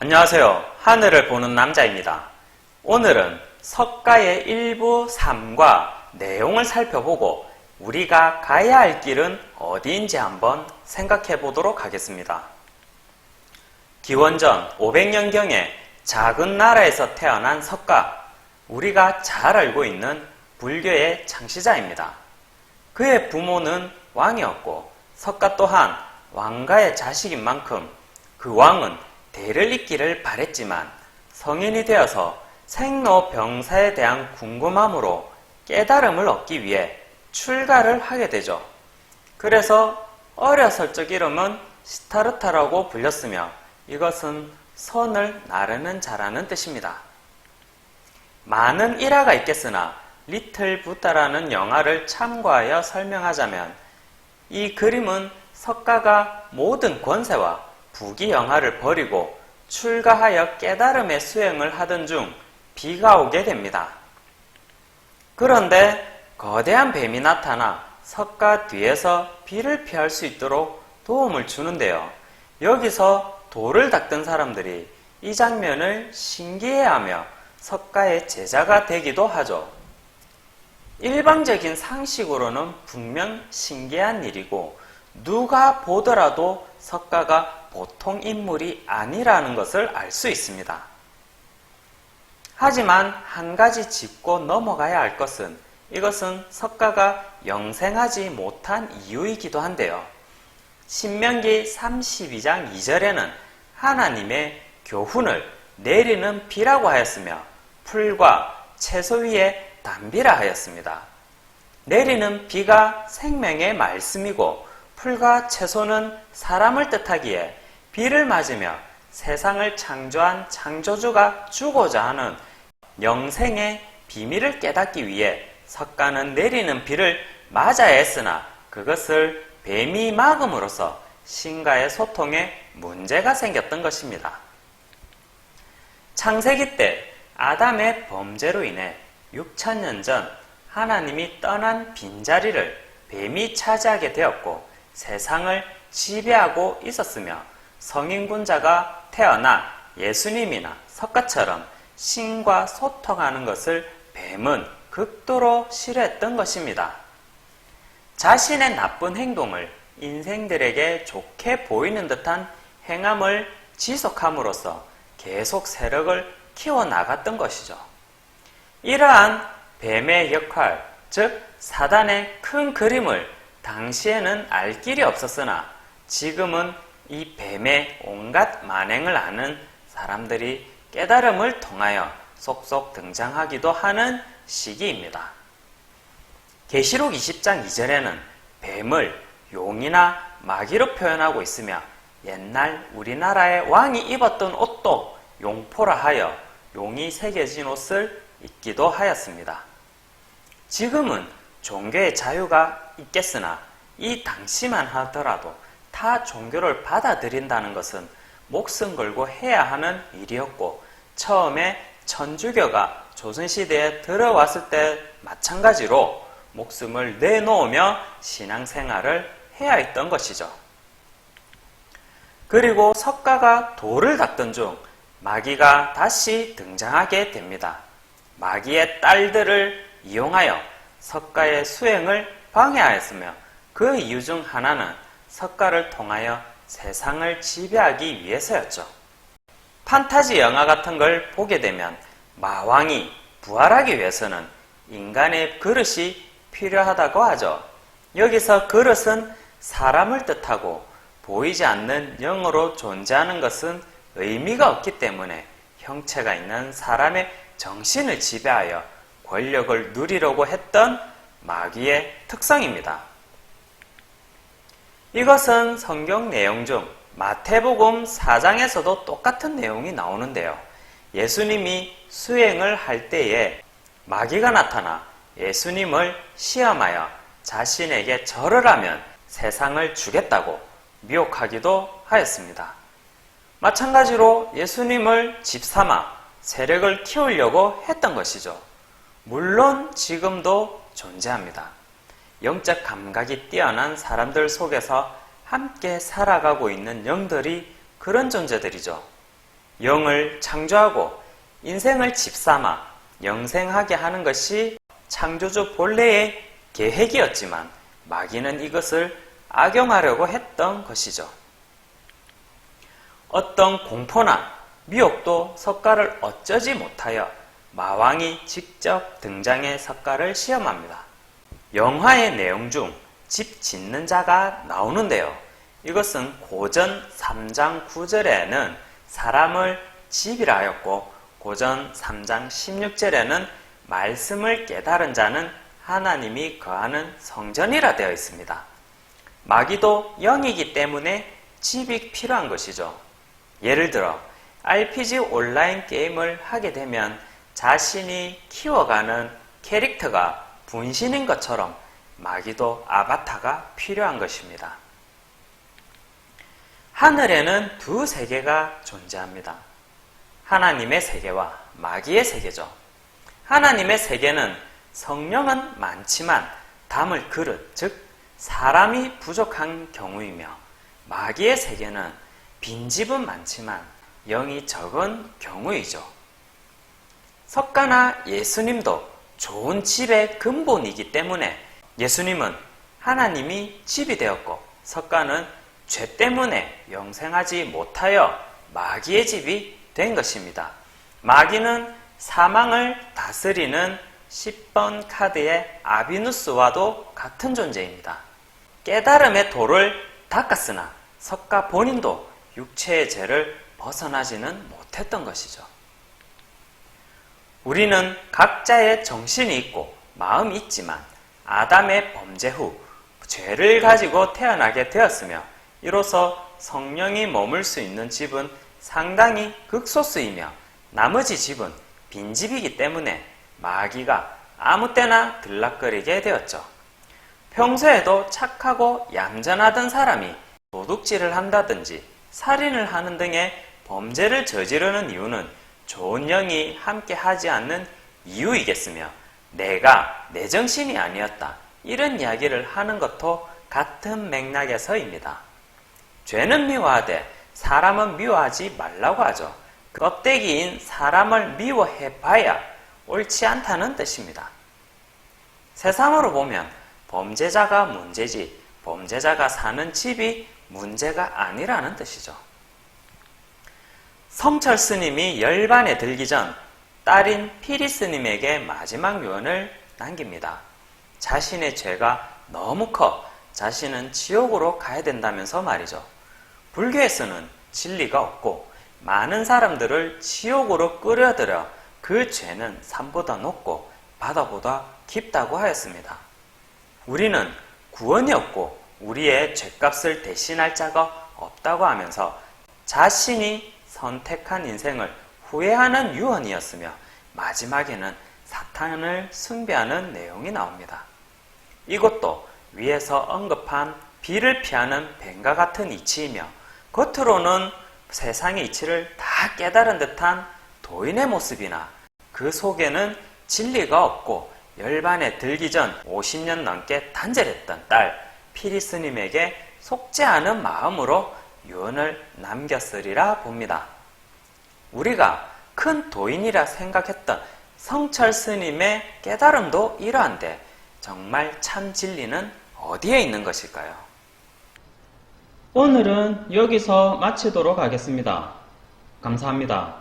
안녕하세요. 하늘을 보는 남자입니다. 오늘은 석가의 일부 삶과 내용을 살펴보고 우리가 가야 할 길은 어디인지 한번 생각해 보도록 하겠습니다. 기원전 500년경에 작은 나라에서 태어난 석가, 우리가 잘 알고 있는 불교의 창시자입니다. 그의 부모는 왕이었고 석가 또한 왕가의 자식인 만큼 그 왕은 대를 잇기를 바랬지만 성인이 되어서 생로병사에 대한 궁금함으로 깨달음을 얻기 위해 출가를 하게 되죠. 그래서 어렸을 적 이름은 시타르타라고 불렸으며 이것은 선을 나르는 자라는 뜻입니다. 많은 일화가 있겠으나 리틀 부다라는 영화를 참고하여 설명하자면 이 그림은 석가가 모든 권세와 부귀영화를 버리고 출가하여 깨달음의 수행을 하던 중 비가 오게 됩니다. 그런데 거대한 뱀이 나타나 석가 뒤에서 비를 피할 수 있도록 도움을 주는데요. 여기서 돌을 닦던 사람들이 이 장면을 신기해하며 석가의 제자가 되기도 하죠. 일방적인 상식으로는 분명 신기한 일이고 누가 보더라도 석가가 보통 인물이 아니라는 것을 알 수 있습니다. 하지만 한 가지 짚고 넘어가야 할 것은 이것은 석가가 영생하지 못한 이유이기도 한데요. 신명기 32장 2절에는 하나님의 교훈을 내리는 비라고 하였으며 풀과 채소 위에 담비라 하였습니다. 내리는 비가 생명의 말씀이고 풀과 채소는 사람을 뜻하기에 비를 맞으며 세상을 창조한 창조주가 주고자 하는 영생의 비밀을 깨닫기 위해 석가는 내리는 비를 맞아야 했으나 그것을 뱀이 막음으로써 신과의 소통에 문제가 생겼던 것입니다. 창세기 때 아담의 범죄로 인해 6천년 전 하나님이 떠난 빈자리를 뱀이 차지하게 되었고 세상을 지배하고 있었으며 성인군자가 태어나 예수님이나 석가처럼 신과 소통하는 것을 뱀은 극도로 싫어했던 것입니다. 자신의 나쁜 행동을 인생들에게 좋게 보이는 듯한 행함을 지속함으로써 계속 세력을 키워나갔던 것이죠. 이러한 뱀의 역할, 즉 사단의 큰 그림을 당시에는 알 길이 없었으나 지금은 이 뱀의 온갖 만행을 아는 사람들이 깨달음을 통하여 속속 등장하기도 하는 시기입니다. 계시록 20장 2절에는 뱀을 용이나 마귀로 표현하고 있으며 옛날 우리나라의 왕이 입었던 옷도 용포라 하여 용이 새겨진 옷을 입기도 하였습니다. 지금은 종교의 자유가 있겠으나 이 당시만 하더라도 타 종교를 받아들인다는 것은 목숨 걸고 해야 하는 일이었고 처음에 천주교가 조선시대에 들어왔을 때 마찬가지로 목숨을 내놓으며 신앙생활을 해야 했던 것이죠. 그리고 석가가 돌을 닦던 중 마귀가 다시 등장하게 됩니다. 마귀의 딸들을 이용하여 석가의 수행을 방해하였으며 그 이유 중 하나는 석가를 통하여 세상을 지배하기 위해서였죠. 판타지 영화 같은 걸 보게 되면 마왕이 부활하기 위해서는 인간의 그릇이 필요하다고 하죠. 여기서 그릇은 사람을 뜻하고 보이지 않는 영으로 존재하는 것은 의미가 없기 때문에 형체가 있는 사람의 정신을 지배하여 권력을 누리려고 했던 마귀의 특성입니다. 이것은 성경 내용 중 마태복음 4장에서도 똑같은 내용이 나오는데요. 예수님이 수행을 할 때에 마귀가 나타나 예수님을 시험하여 자신에게 절을 하면 세상을 주겠다고 미혹하기도 하였습니다. 마찬가지로 예수님을 집삼아 세력을 키우려고 했던 것이죠. 물론 지금도 존재합니다. 영적 감각이 뛰어난 사람들 속에서 함께 살아가고 있는 영들이 그런 존재들이죠. 영을 창조하고 인생을 집삼아 영생하게 하는 것이 창조주 본래의 계획이었지만 마귀는 이것을 악용하려고 했던 것이죠. 어떤 공포나 미혹도 석가를 어쩌지 못하여 마왕이 직접 등장해 석가를 시험합니다. 영화의 내용 중 집 짓는 자가 나오는데요. 이것은 고전 3장 9절에는 사람을 집이라 하였고 고전 3장 16절에는 말씀을 깨달은 자는 하나님이 거하는 성전이라 되어 있습니다. 마귀도 영이기 때문에 집이 필요한 것이죠. 예를 들어 RPG 온라인 게임을 하게 되면 자신이 키워가는 캐릭터가 분신인 것처럼 마귀도 아바타가 필요한 것입니다. 하늘에는 두 세계가 존재합니다. 하나님의 세계와 마귀의 세계죠. 하나님의 세계는 성령은 많지만 담을 그릇, 즉 사람이 부족한 경우이며 마귀의 세계는 빈집은 많지만 영이 적은 경우이죠. 석가나 예수님도 좋은 집의 근본이기 때문에 예수님은 하나님이 집이 되었고 석가는 죄 때문에 영생하지 못하여 마귀의 집이 된 것입니다. 마귀는 사망을 다스리는 10번 카드의 아비누스와도 같은 존재입니다. 깨달음의 도를 닦았으나 석가 본인도 육체의 죄를 벗어나지는 못했던 것이죠. 우리는 각자의 정신이 있고 마음이 있지만 아담의 범죄 후 죄를 가지고 태어나게 되었으며 이로써 성령이 머물 수 있는 집은 상당히 극소수이며 나머지 집은 빈집이기 때문에 마귀가 아무 때나 들락거리게 되었죠. 평소에도 착하고 얌전하던 사람이 도둑질을 한다든지 살인을 하는 등의 범죄를 저지르는 이유는 좋은 영이 함께 하지 않는 이유이겠으며 내가 내 정신이 아니었다 이런 이야기를 하는 것도 같은 맥락에서입니다. 죄는 미워하되 사람은 미워하지 말라고 하죠. 껍데기인 사람을 미워해봐야 옳지 않다는 뜻입니다. 세상으로 보면 범죄자가 문제지 범죄자가 사는 집이 문제가 아니라는 뜻이죠. 성철 스님이 열반에 들기 전 딸인 피리 스님에게 마지막 유언을 남깁니다. 자신의 죄가 너무 커 자신은 지옥으로 가야 된다면서 말이죠. 불교에서는 진리가 없고 많은 사람들을 지옥으로 끌어들여 그 죄는 산보다 높고 바다보다 깊다고 하였습니다. 우리는 구원이 없고 우리의 죄값을 대신할 자가 없다고 하면서 자신이 선택한 인생을 후회하는 유언이었으며 마지막에는 사탄을 숭배하는 내용이 나옵니다. 이것도 위에서 언급한 비를 피하는 뱀과 같은 이치이며 겉으로는 세상의 이치를 다 깨달은 듯한 도인의 모습이나 그 속에는 진리가 없고 열반에 들기 전 50년 넘게 단절했던 딸 피리 스님에게 속지 않은 마음으로 유언을 남겼으리라 봅니다. 우리가 큰 도인이라 생각했던 성철 스님의 깨달음도 이러한데 정말 참 진리는 어디에 있는 것일까요? 오늘은 여기서 마치도록 하겠습니다. 감사합니다.